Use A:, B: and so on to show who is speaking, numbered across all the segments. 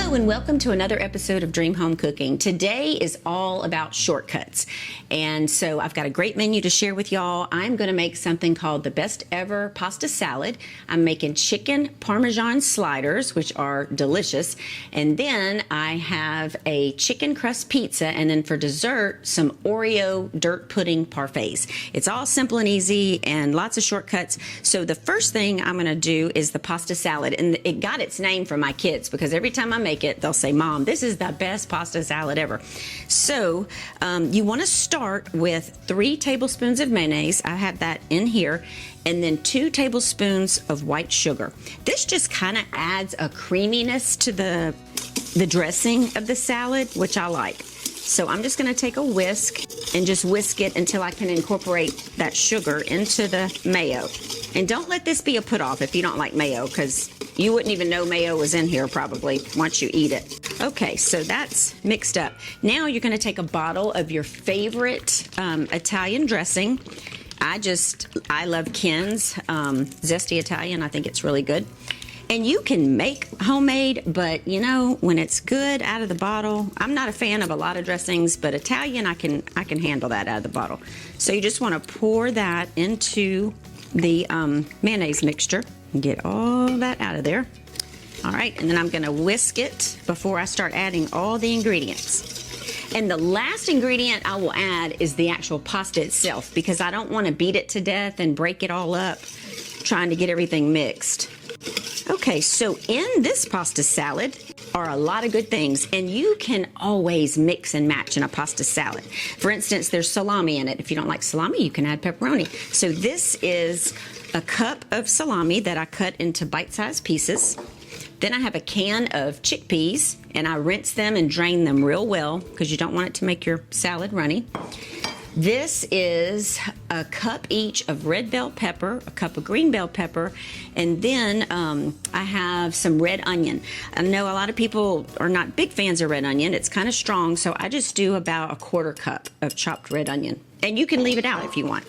A: Hello and welcome to another episode of Dream Home Cooking. Today is all about shortcuts. And so I've got a great menu to share with y'all. I'm going to make something called the best ever pasta salad. I'm making chicken Parmesan sliders, which are delicious. And then I have a chicken crust pizza. And then for dessert, some Oreo dirt pudding parfaits. It's all simple and easy and lots of shortcuts. So the first thing I'm going to do is the pasta salad. And it got its name from my kids because every time I make it, they'll say, "Mom, this is the best pasta salad ever." So you want to start with 3 tablespoons of mayonnaise. I have that in here. And then 2 tablespoons of white sugar. This just kind of adds a creaminess to the dressing of the salad, which I like. So I'm just going to take a whisk and just whisk it until I can incorporate that sugar into the mayo. And don't let this be a put-off if you don't like mayo, because you wouldn't even know mayo was in here probably once you eat it. Okay, so that's mixed up. Now you're going to take a bottle of your favorite Italian dressing. I love Ken's Zesty Italian. I think it's really good. And you can make homemade, but you know, when it's good out of the bottle, I'm not a fan of a lot of dressings, but Italian, I can handle that out of the bottle. So you just want to pour that into the mayonnaise mixture and get all that out of there. All right, and then I'm going to whisk it before I start adding all the ingredients. And the last ingredient I will add is the actual pasta itself, because I don't want to beat it to death and break it all up trying to get everything mixed. Okay, so in this pasta salad are a lot of good things, and you can always mix and match in a pasta salad. For instance, there's salami in it. If you don't like salami, you can add pepperoni. So this is a cup of salami that I cut into bite-sized pieces. Then I have a can of chickpeas, and I rinse them and drain them real well because you don't want it to make your salad runny. This is a cup each of red bell pepper, a cup of green bell pepper, and then I have some red onion. I know a lot of people are not big fans of red onion. It's kind of strong, so I just do about a 1/4 cup of chopped red onion. And you can leave it out if you want.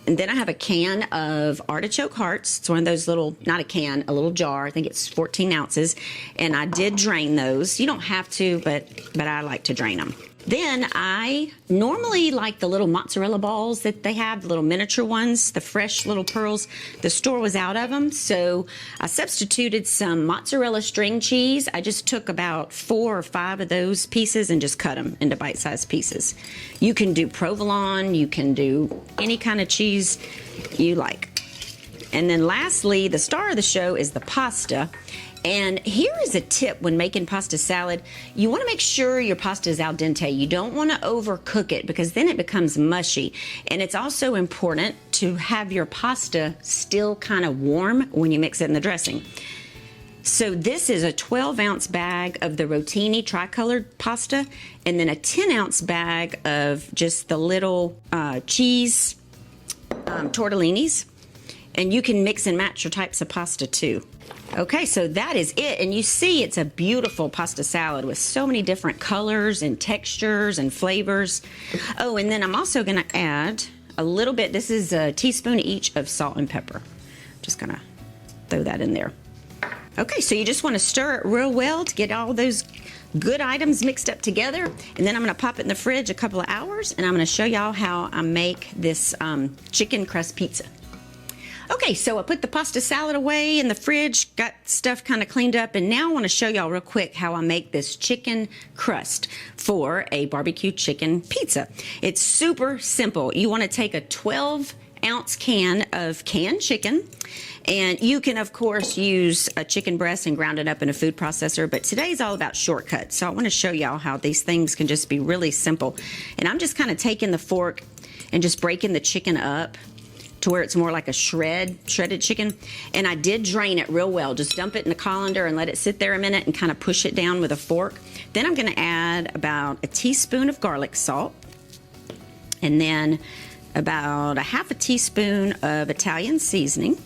A: And then I have a can of artichoke hearts. It's one of those little, not a can, a little jar. I think it's 14 ounces. And I did drain those. You don't have to, but I like to drain them. Then I normally like the little mozzarella balls that they have, the little miniature ones, the fresh little pearls. The store was out of them, so I substituted some mozzarella string cheese. I just took about 4 or 5 of those pieces and just cut them into bite-sized pieces. You can do provolone, you can do any kind of cheese you like. And then lastly, the star of the show is the pasta. And here is a tip when making pasta salad. You want to make sure your pasta is al dente. You don't want to overcook it because then it becomes mushy. And it's also important to have your pasta still kind of warm when you mix it in the dressing. So this is a 12-ounce bag of the rotini tricolored pasta, and then a 10-ounce bag of just the little cheese tortellinis. And you can mix and match your types of pasta too. Okay, so that is it. And you see it's a beautiful pasta salad with so many different colors and textures and flavors. Oh, and then I'm also going to add a little bit. This is a teaspoon each of salt and pepper. Just going to throw that in there. Okay, so you just want to stir it real well to get all those good items mixed up together. And then I'm going to pop it in the fridge a couple of hours, and I'm going to show y'all how I make this chicken crust pizza. Okay, so I put the pasta salad away in the fridge, got stuff kind of cleaned up, and now I want to show y'all real quick how I make this chicken crust for a barbecue chicken pizza. It's super simple. You want to take a 12-ounce can of canned chicken, and you can, of course, use a chicken breast and ground it up in a food processor, but today's all about shortcuts, so I want to show y'all how these things can just be really simple. And I'm just kind of taking the fork and just breaking the chicken up to where it's more like a shredded chicken. And I did drain it real well. Just dump it in the colander and let it sit there a minute and kind of push it down with a fork. Then I'm going to add about a teaspoon of garlic salt, and then about a 1/2 teaspoon of Italian seasoning.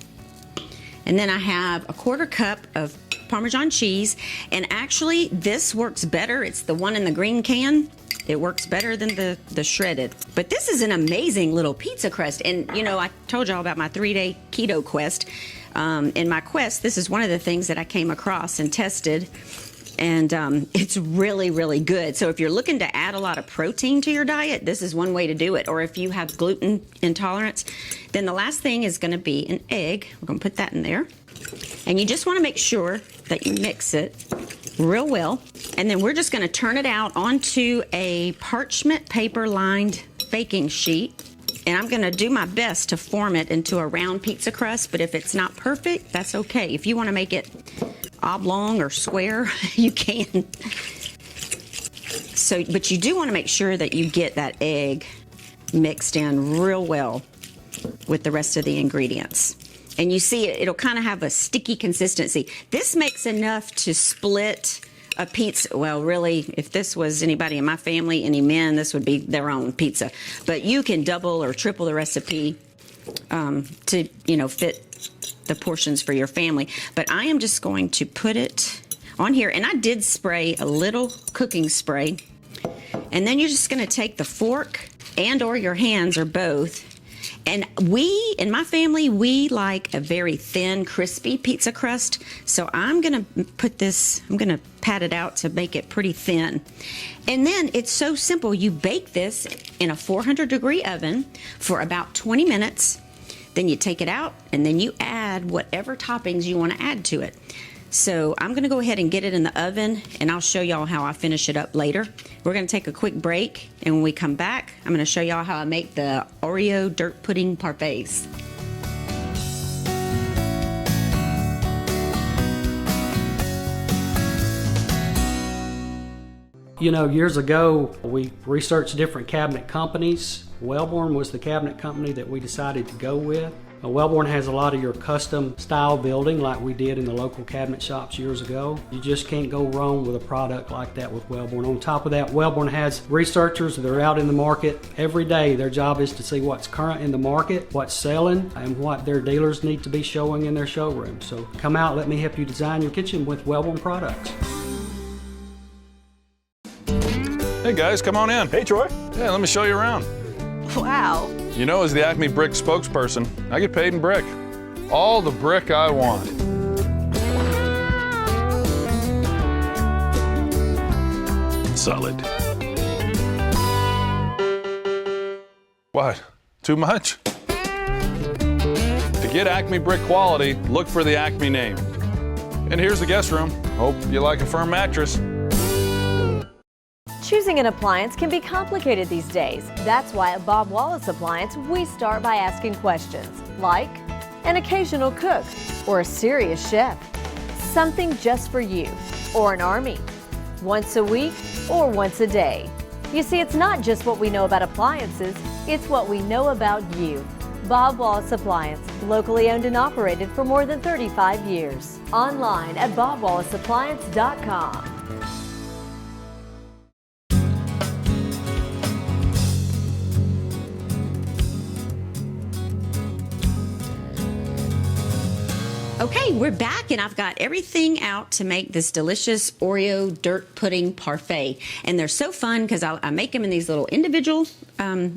A: And then I have a 1/4 cup of Parmesan cheese. And actually, this works better. It's the one in the green can. It works better than the shredded. But this is an amazing little pizza crust. And, you know, I told y'all about my 3-day keto quest. In my quest, this is one of the things that I came across and tested. And it's really, really good. So if you're looking to add a lot of protein to your diet, this is one way to do it. Or if you have gluten intolerance, then the last thing is going to be an egg. We're going to put that in there. And you just want to make sure that you mix it real well. And then we're just going to turn it out onto a parchment paper lined baking sheet. And I'm going to do my best to form it into a round pizza crust, but if it's not perfect, that's okay. If you want to make it oblong or square, you can. So, but you do want to make sure that you get that egg mixed in real well with the rest of the ingredients. And you see it'll kind of have a sticky consistency. This makes enough to split a pizza. Well, really, if this was anybody in my family, any men, this would be their own pizza. But you can double or triple the recipe to, fit the portions for your family. But I am just going to put it on here. And I did spray a little cooking spray. And then you're just going to take the fork and or your hands or both. And in my family, we like a very thin, crispy pizza crust. So I'm going to pat it out to make it pretty thin. And then it's so simple. You bake this in a 400-degree oven for about 20 minutes. Then you take it out and then you add whatever toppings you want to add to it. So I'm going to go ahead and get it in the oven, and I'll show y'all how I finish it up later. We're going to take a quick break, and when we come back, I'm going to show y'all how I make the Oreo dirt pudding parfaits.
B: Years ago, we researched different cabinet companies. Wellborn was the cabinet company that we decided to go with. Wellborn has a lot of your custom style building like we did in the local cabinet shops years ago. You just can't go wrong with a product like that with Wellborn. On top of that, Wellborn has researchers that are out in the market every day. Their job is to see what's current in the market, what's selling, and what their dealers need to be showing in their showroom. So come out, let me help you design your kitchen with Wellborn products.
C: Hey guys, come on in.
D: Hey Troy.
C: Yeah, let me show you around.
E: Wow.
C: As the Acme Brick spokesperson, I get paid in brick. All the brick I want. Solid. What? Too much? To get Acme Brick quality, look for the Acme name. And here's the guest room. Hope you like a firm mattress.
E: Choosing an appliance can be complicated these days. That's why at Bob Wallace Appliance, we start by asking questions like an occasional cook or a serious chef, something just for you or an army, once a week or once a day. You see, it's not just what we know about appliances, it's what we know about you. Bob Wallace Appliance, locally owned and operated for more than 35 years. Online at bobwallaceappliance.com.
A: Okay, we're back, and I've got everything out to make this delicious Oreo dirt pudding parfait. And they're so fun because I make them in these little individual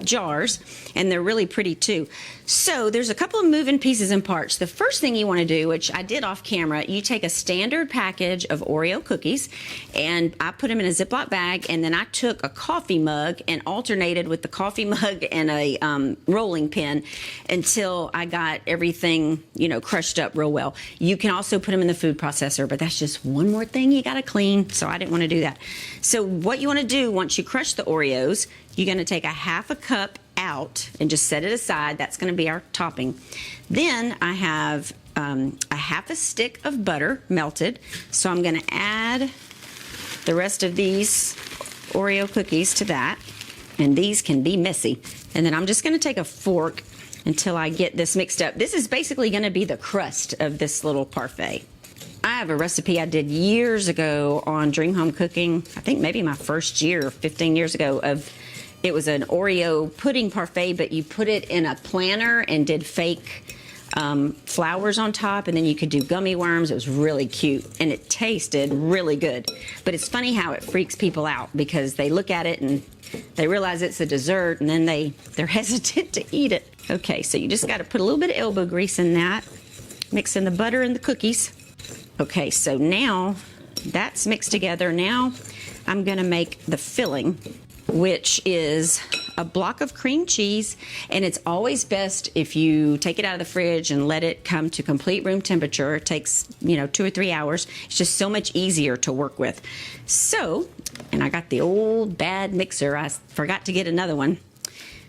A: jars, and they're really pretty too. So there's a couple of moving pieces and parts. The first thing you want to do, which I did off camera, you take a standard package of Oreo cookies, and I put them in a Ziploc bag, and then I took a coffee mug and alternated with the coffee mug and a rolling pin until I got everything, crushed up real well. You can also put them in the food processor, but that's just one more thing you got to clean, so I didn't want to do that. So what you want to do once you crush the Oreos, you're going to take a half a cup out and just set it aside. That's going to be our topping. Then I have a half a stick of butter melted, so I'm going to add the rest of these Oreo cookies to that, and these can be messy. And then I'm just going to take a fork until I get this mixed up. This is basically going to be the crust of this little parfait. I have a recipe I did years ago on Dream Home Cooking, I think maybe my first year, 15 years ago, it was an Oreo pudding parfait, but you put it in a planter and did fake flowers on top, and then you could do gummy worms. It was really cute, and it tasted really good. But it's funny how it freaks people out because they look at it and they realize it's a dessert, and then they're hesitant to eat it. Okay, so you just got to put a little bit of elbow grease in that, mix in the butter and the cookies. Okay, so now that's mixed together. Now I'm gonna make the filling, which is a block of cream cheese, and it's always best if you take it out of the fridge and let it come to complete room temperature. It takes, 2 or 3 hours. It's just so much easier to work with. So, and I got the old bad mixer. I forgot to get another one.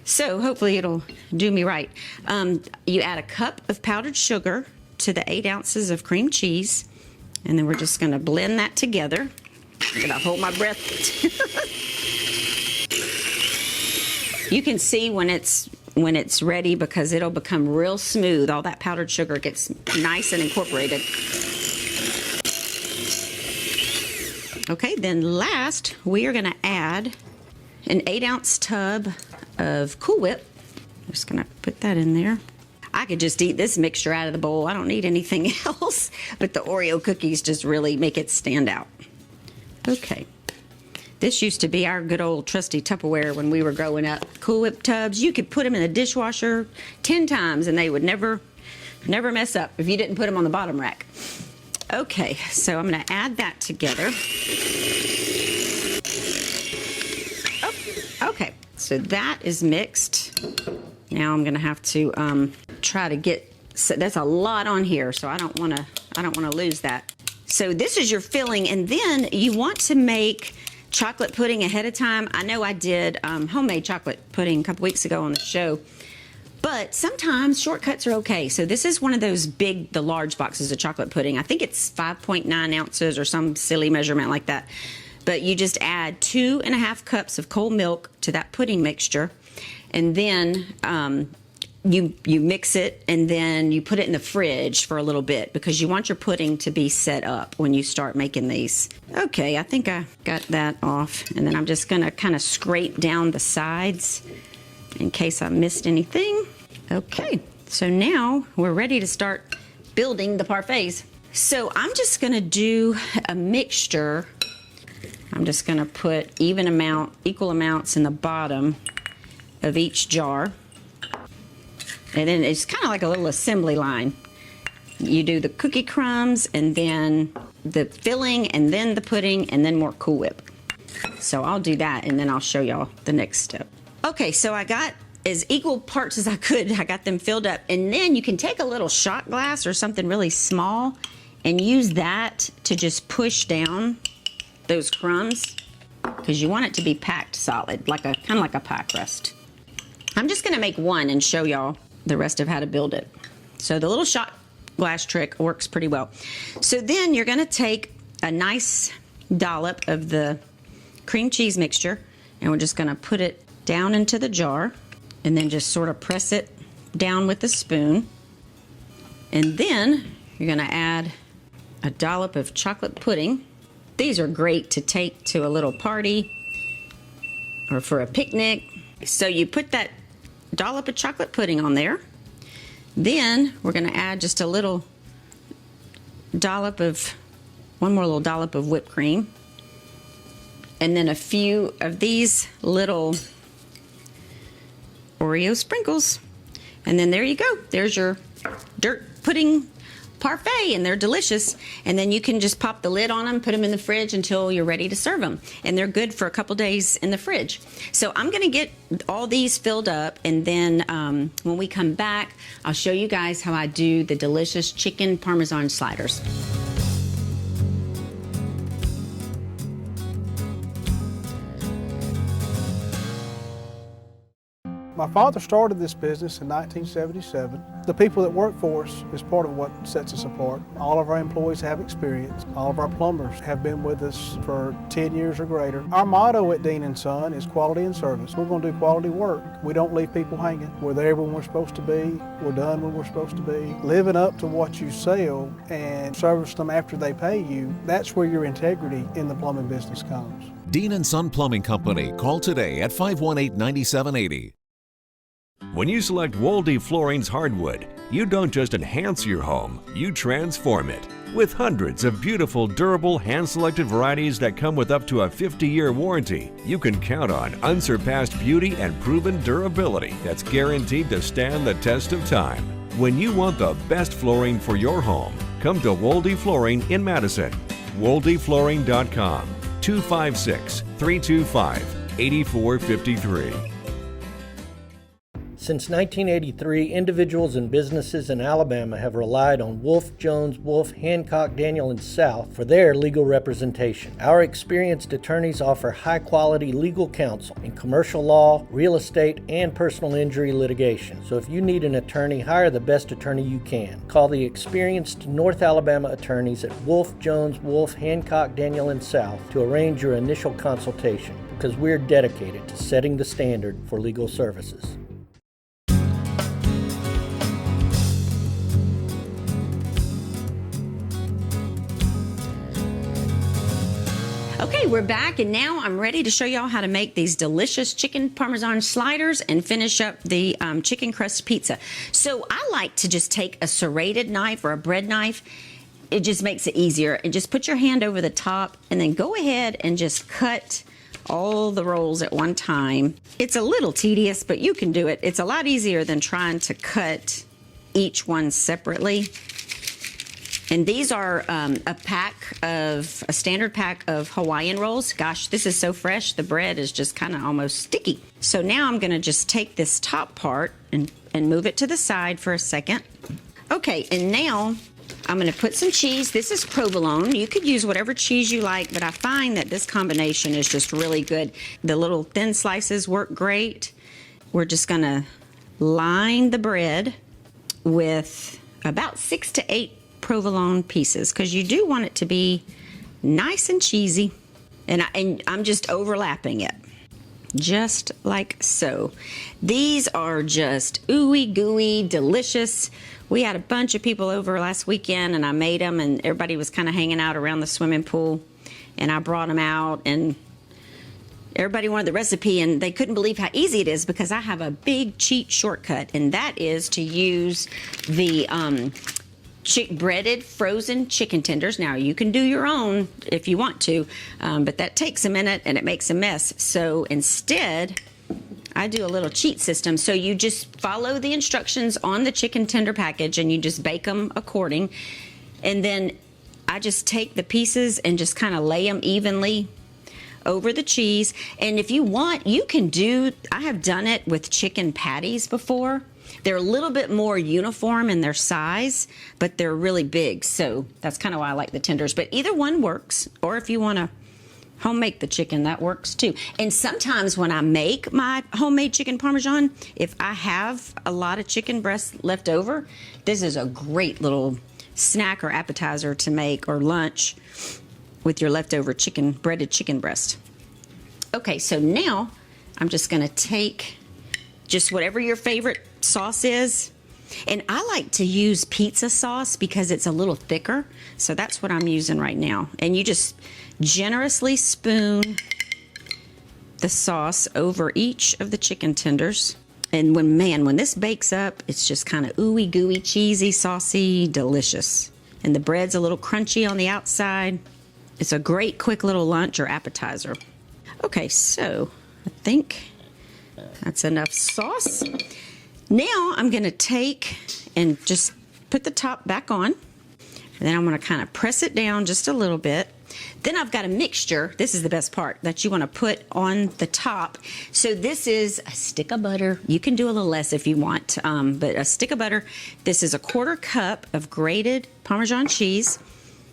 A: So hopefully it'll do me right. You add a cup of powdered sugar to the 8 ounces of cream cheese, and then we're just gonna blend that together. I'm gonna hold my breath. You can see when it's ready because it'll become real smooth. All that powdered sugar gets nice and incorporated. Okay, then last we are gonna add an 8-ounce tub of Cool Whip. I'm just gonna put that in there. I could just eat this mixture out of the bowl. I don't need anything else, but the Oreo cookies just really make it stand out. Okay. This used to be our good old trusty Tupperware when we were growing up. Cool Whip tubs, you could put them in the dishwasher 10 times and they would never mess up if you didn't put them on the bottom rack. Okay, so I'm gonna add that together. Oh, okay, so that is mixed. Now I'm gonna have to try to get, so that's a lot on here, so I don't wanna lose that. So this is your filling, and then you want to make chocolate pudding ahead of time. I know I did homemade chocolate pudding a couple weeks ago on the show, but sometimes shortcuts are okay. So this is one of those the large boxes of chocolate pudding. I think it's 5.9 ounces or some silly measurement like that. But you just add 2.5 cups of cold milk to that pudding mixture, and then you mix it, and then you put it in the fridge for a little bit because you want your pudding to be set up when you start making these. Okay, I think I got that off, and then I'm just gonna kind of scrape down the sides in case I missed anything. Okay, so now we're ready to start building the parfaits. So I'm just gonna do a mixture. I'm just gonna put equal amounts in the bottom of each jar. And then it's kind of like a little assembly line. You do the cookie crumbs, and then the filling, and then the pudding, and then more Cool Whip. So I'll do that, and then I'll show y'all the next step. Okay, so I got as equal parts as I could. I got them filled up. And then you can take a little shot glass or something really small and use that to just push down those crumbs, because you want it to be packed solid, kind of like a pie crust. I'm just gonna make one and show y'all the rest of how to build it. So the little shot glass trick works pretty well. So then you're gonna take a nice dollop of the cream cheese mixture, and we're just gonna put it down into the jar, and then just sort of press it down with a spoon. And then you're gonna add a dollop of chocolate pudding. These are great to take to a little party or for a picnic. So you put that dollop of chocolate pudding on there. Then we're gonna add just a little dollop of, one more little dollop of whipped cream. And then a few of these little Oreo sprinkles. And then there you go. There's your dirt pudding parfait, and they're delicious. And then you can just pop the lid on them, put them in the fridge until you're ready to serve them. And they're good for a couple days in the fridge. So I'm gonna get all these filled up, and then when we come back, I'll show you guys how I do the delicious chicken Parmesan sliders.
D: My father started this business in 1977. The people that work for us is part of what sets us apart. All of our employees have experience. All of our plumbers have been with us for 10 years or greater. Our motto at Dean & Son is quality and service. We're going to do quality work. We don't leave people hanging. We're there when we're supposed to be. We're done when we're supposed to be. Living up to what you sell and service them after they pay you, that's where your integrity in the plumbing business comes.
F: Dean & Son Plumbing Company. Call today at 518-9780. When you select Wolde Flooring's hardwood, you don't just enhance your home, you transform it. With hundreds of beautiful, durable, hand-selected varieties that come with up to a 50-year warranty, you can count on unsurpassed beauty and proven durability that's guaranteed to stand the test of time. When you want the best flooring for your home, come to Wolde Flooring in Madison. WoldeFlooring.com, 256-325-8453.
G: Since 1983, individuals and businesses in Alabama have relied on Wolf, Jones, Wolf, Hancock, Daniel, and South for their legal representation. Our experienced attorneys offer high-quality legal counsel in commercial law, real estate, and personal injury litigation. So if you need an attorney, hire the best attorney you can. Call the experienced North Alabama attorneys at Wolf, Jones, Wolf, Hancock, Daniel, and South to arrange your initial consultation, because we're dedicated to setting the standard for legal services.
A: Okay, we're back, and now I'm ready to show y'all how to make these delicious chicken Parmesan sliders and finish up the chicken crust pizza. So I like to just take a serrated knife or a bread knife. It just makes it easier. And just put your hand over the top and then go ahead and just cut all the rolls at one time. It's a little tedious, but you can do it. It's a lot easier than trying to cut each one separately. And these are a standard pack of Hawaiian rolls. Gosh, this is so fresh. The bread is just kind of almost sticky. So now I'm going to just take this top part and move it to the side for a second. Okay, and now I'm going to put some cheese. This is provolone. You could use whatever cheese you like, but I find that this combination is just really good. The little thin slices work great. We're just going to line the bread with about 6 to 8 provolone pieces, because you do want it to be nice and cheesy, and I'm just overlapping it just like so. These are just ooey gooey delicious. We had a bunch of people over last weekend and I made them, and everybody was kind of hanging out around the swimming pool, and I brought them out and everybody wanted the recipe, and they couldn't believe how easy it is, because I have a big cheat shortcut, and that is to use the breaded frozen chicken tenders. Now you can do your own if you want to, but that takes a minute and it makes a mess. So instead, I do a little cheat system. So you just follow the instructions on the chicken tender package and you just bake them according. And then I just take the pieces and just kind of lay them evenly over the cheese. And if you want, you can I have done it with chicken patties before. They're a little bit more uniform in their size, but they're really big. So that's kind of why I like the tenders. But either one works. Or if you want to home make the chicken, that works too. And sometimes when I make my homemade chicken Parmesan, if I have a lot of chicken breasts left over, this is a great little snack or appetizer to make, or lunch with your leftover breaded chicken breast. Okay, so now I'm just going to take just whatever your favorite sauce is. And I like to use pizza sauce because it's a little thicker. So that's what I'm using right now. And you just generously spoon the sauce over each of the chicken tenders. And when this bakes up, it's just kind of ooey gooey, cheesy, saucy, delicious. And the bread's a little crunchy on the outside. It's a great quick little lunch or appetizer. Okay, so I think that's enough sauce. Now I'm going to take and just put the top back on. And then I'm going to kind of press it down just a little bit. Then I've got a mixture. This is the best part that you want to put on the top. So this is a stick of butter. You can do a little less if you want, but a stick of butter. This is a 1/4 cup of grated Parmesan cheese.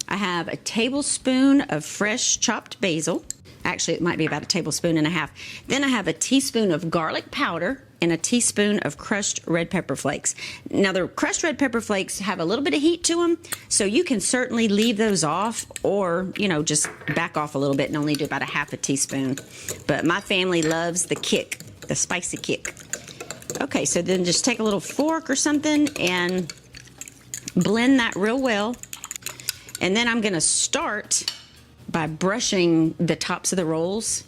A: I have a tablespoon of fresh chopped basil. Actually, it might be about 1.5 tablespoons. Then I have a teaspoon of garlic powder and a teaspoon of crushed red pepper flakes. Now, the crushed red pepper flakes have a little bit of heat to them, so you can certainly leave those off, or, just back off a little bit and only do about 1/2 teaspoon. But my family loves the kick, the spicy kick. Okay, so then just take a little fork or something and blend that real well. And then I'm going to start by brushing the tops of the rolls,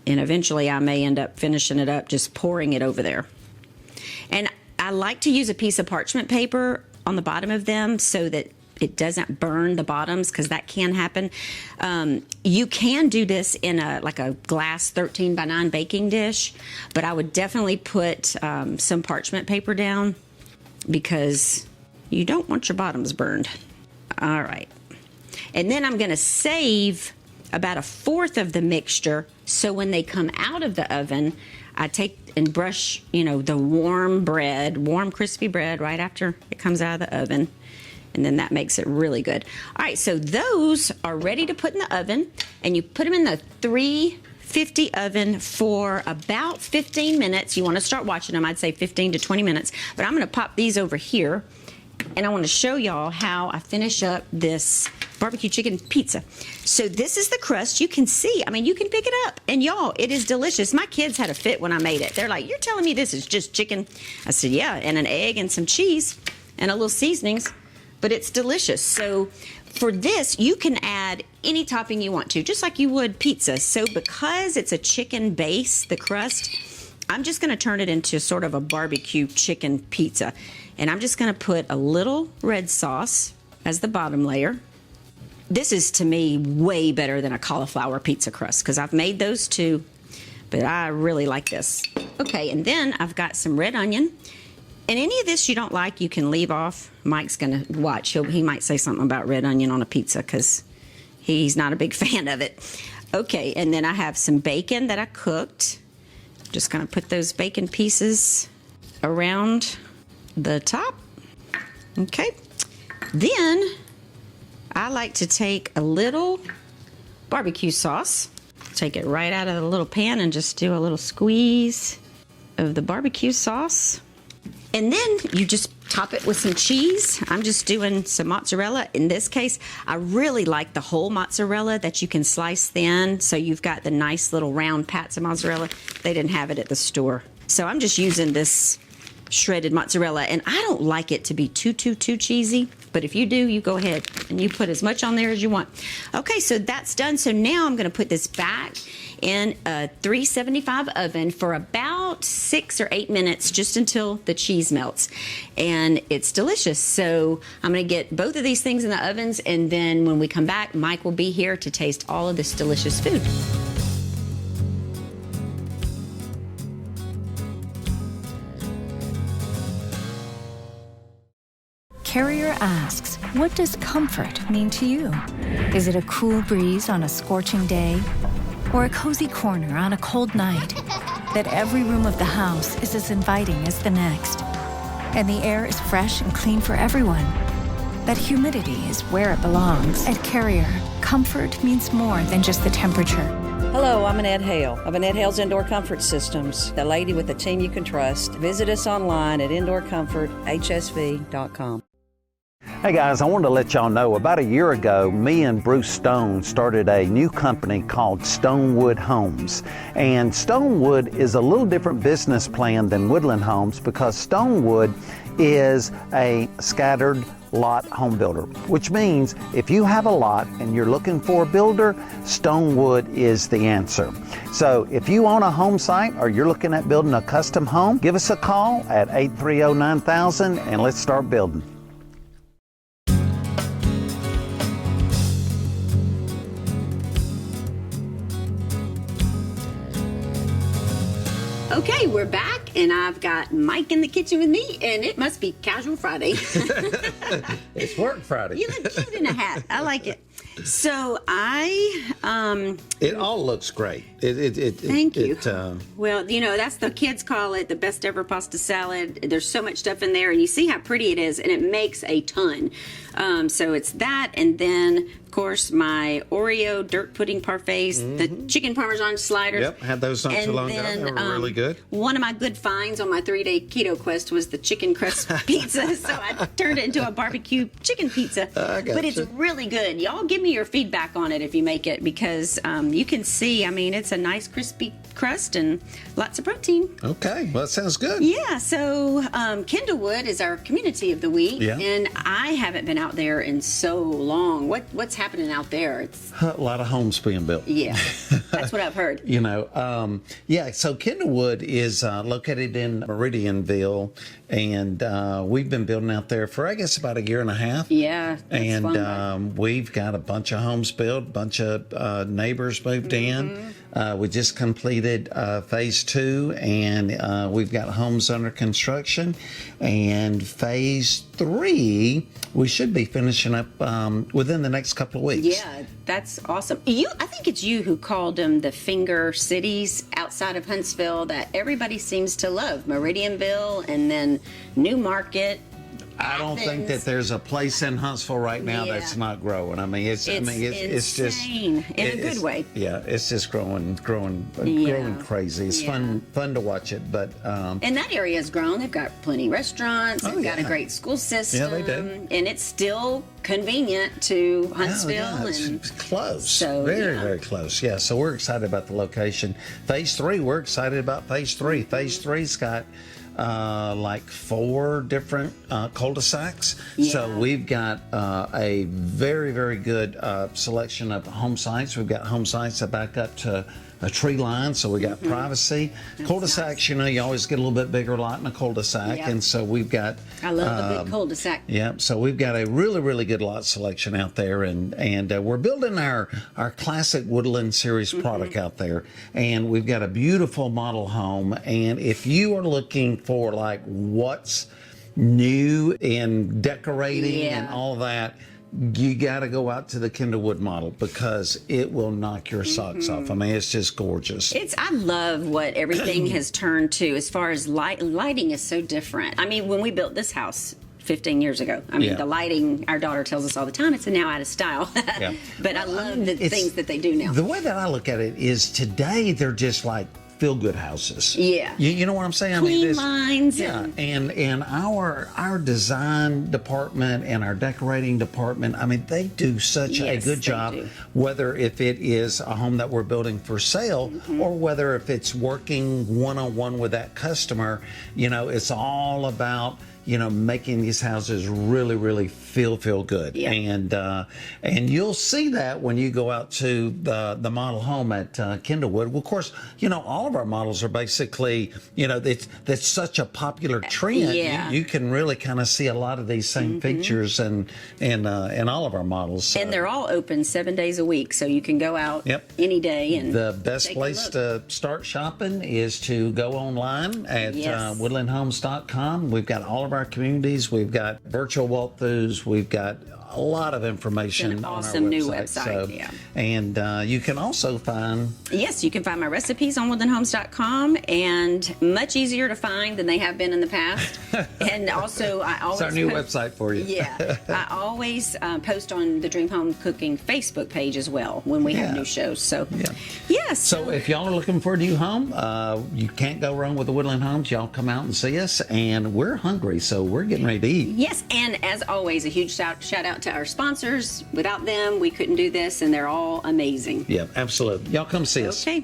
A: and eventually I may end up finishing it up just pouring it over there. And I like to use a piece of parchment paper on the bottom of them so that it doesn't burn the bottoms, because that can happen. You can do this in a glass 13x9 baking dish, but I would definitely put some parchment paper down, because you don't want your bottoms burned. All right. And then I'm going to save about a fourth of the mixture, so when they come out of the oven, I take and brush, the warm crispy bread right after it comes out of the oven. And then that makes it really good. All right, so those are ready to put in the oven, and you put them in the 350 oven for about 15 minutes. You want to start watching them, I'd say 15 to 20 minutes. But I'm going to pop these over here, and I want to show y'all how I finish up this barbecue chicken pizza. So this is the crust. You can see, you can pick it up, and y'all, it is delicious. My kids had a fit when I made it. They're like, "You're telling me this is just chicken?" I said, "Yeah, and an egg and some cheese and a little seasonings." But it's delicious. So for this, you can add any topping you want to, just like you would pizza. So because it's a chicken base, the crust, I'm just going to turn it into sort of a barbecue chicken pizza. And I'm just going to put a little red sauce as the bottom layer. This is, to me, way better than a cauliflower pizza crust, because I've made those too, but I really like this. Okay, and then I've got some red onion. And any of this you don't like, you can leave off. Mike's going to watch. He might say something about red onion on a pizza because he's not a big fan of it. Okay, and then I have some bacon that I cooked. Just going to put those bacon pieces around the top. Okay. Then I like to take a little barbecue sauce. Take it right out of the little pan and just do a little squeeze of the barbecue sauce. And then you just top it with some cheese. I'm just doing some mozzarella. In this case, I really like the whole mozzarella that you can slice thin, so you've got the nice little round pats of mozzarella. They didn't have it at the store. So I'm just using this shredded mozzarella, and I don't like it to be too cheesy, but if you do, you go ahead and you put as much on there as you want. Okay, so that's done. So now I'm going to put this back in a 375 oven for about 6 or 8 minutes, just until the cheese melts, and it's delicious. So I'm going to get both of these things in the ovens, and then when we come back, Mike will be here to taste all of this delicious food.
H: Carrier asks, what does comfort mean to you? Is it a cool breeze on a scorching day? Or a cozy corner on a cold night? That every room of the house is as inviting as the next. And the air is fresh and clean for everyone. That humidity is where it belongs. At Carrier, comfort means more than just the temperature.
I: Hello, I'm Annette Hale of Annette Hale's Indoor Comfort Systems, the lady with a team you can trust. Visit us online at indoorcomforthsv.com.
J: Hey guys, I wanted to let y'all know, about a year ago, me and Bruce Stone started a new company called Stonewood Homes. And Stonewood is a little different business plan than Woodland Homes, because Stonewood is a scattered lot home builder, which means if you have a lot and you're looking for a builder, Stonewood is the answer. So if you own a home site or you're looking at building a custom home, give us a call at 830-9000 and let's start building.
A: Okay, we're back, and I've got Mike in the kitchen with me, and it must be Casual Friday.
K: It's Work Friday.
A: You look cute in a hat. I like it. So
K: it all looks great.
A: Thank you. Well, that's the kids call it the best ever pasta salad. There's so much stuff in there, and you see how pretty it is, and it makes a ton. So it's that, and then of course my Oreo dirt pudding parfaits, the chicken parmesan sliders.
K: Yep, had those not too long ago. They were really good.
A: One of my good finds on my 3-day keto quest was the chicken crust pizza, so I turned it into a barbecue chicken pizza. But it's really good. Y'all give me your feedback on it if you make it, because you can see, it's a nice crispy crust and lots of protein.
K: Okay, well, that sounds good.
A: Yeah, so Kendallwood is our community of the week, and I haven't been out there in so long. What's happening out there? It's
K: a lot of homes being built.
A: Yeah. That's what I've heard.
J: You know, yeah, so Kendallwood is located in Meridianville, and we've been building out there for, I guess, about a year and a half.
A: Yeah, that's
J: and
A: fun.
J: we've got a bunch of homes built, a bunch of neighbors moved in. We just completed phase 2, and we've got homes under construction. And phase 3, we should be finishing up within the next couple of weeks.
A: Yeah, that's awesome. I think it's you who called them the finger cities outside of Huntsville that everybody seems to love. Meridianville, and then New Market.
J: I don't think that there's a place in Huntsville right now that's not growing. I mean, it's just
A: insane in a good way.
J: Yeah, it's just growing crazy. It's fun to watch it. But
A: and that area has grown. They've got plenty of restaurants. They've got a great school system.
J: Yeah, they do.
A: And it's still convenient to Huntsville.
J: It's close.
A: So,
J: very close. Yeah, so we're excited about the location. Phase 3, we're excited about phase 3. Phase 3's got like 4 different cul-de-sacs.
A: Yeah.
J: So we've got a very good selection of home sites. We've got home sites that back up to a tree line, so we got privacy. Cul-de-sacs, nice. You know, you always get a little bit bigger lot in a cul-de-sac, and so we've got.
A: I love a big cul-de-sac.
J: Yeah, so we've got a really good lot selection out there, and we're building our classic Woodland Series product out there, and we've got a beautiful model home. And if you are looking for like what's new in decorating and all that, you got to go out to the Kendallwood model because it will knock your socks off. I mean, it's just gorgeous.
A: I love what everything has turned to as far as lighting is so different. I mean, when we built this house 15 years ago, I mean, the lighting, our daughter tells us all the time, it's now out of style. But I love the things that they do now.
J: The way that I look at it is today they're just like feel-good houses.
A: Yeah.
J: You know what I'm saying?
A: Clean lines.
J: Yeah, and our design department and our decorating department, I mean, they do such a good job, whether if it is a home that we're building for sale or whether if it's working one-on-one with that customer. You know, it's all about, you know, making these houses really feel good. Yeah. And you'll see that when you go out to the model home at Kendallwood. Well, of course, you know, all of our models are basically, you know, that's such a popular trend.
A: Yeah.
J: You can really kind of see a lot of these same features in all of our models. So.
A: And they're all open 7 days a week, so you can go out any day and
J: the best place to start shopping is to go online at woodlandhomes.com. We've got all of our communities. We've got virtual walkthroughs. We've got a lot of information on our
A: awesome new
J: website.
A: website.
J: And you can also find...
A: Yes, you can find my recipes on woodlandhomes.com, and much easier to find than they have been in the past. And also, I always...
J: It's our new website for you.
A: Yeah. I always post on the Dream Home Cooking Facebook page as well when we have new shows. So, yes.
J: So if y'all are looking for a new home, you can't go wrong with the Woodland Homes. Y'all come out and see us, and we're hungry, so we're getting ready to eat.
A: Yes, and as always, a huge shout out to our sponsors. Without them, we couldn't do this, and they're all amazing.
J: Yeah, absolutely. Y'all come see us.
A: Okay.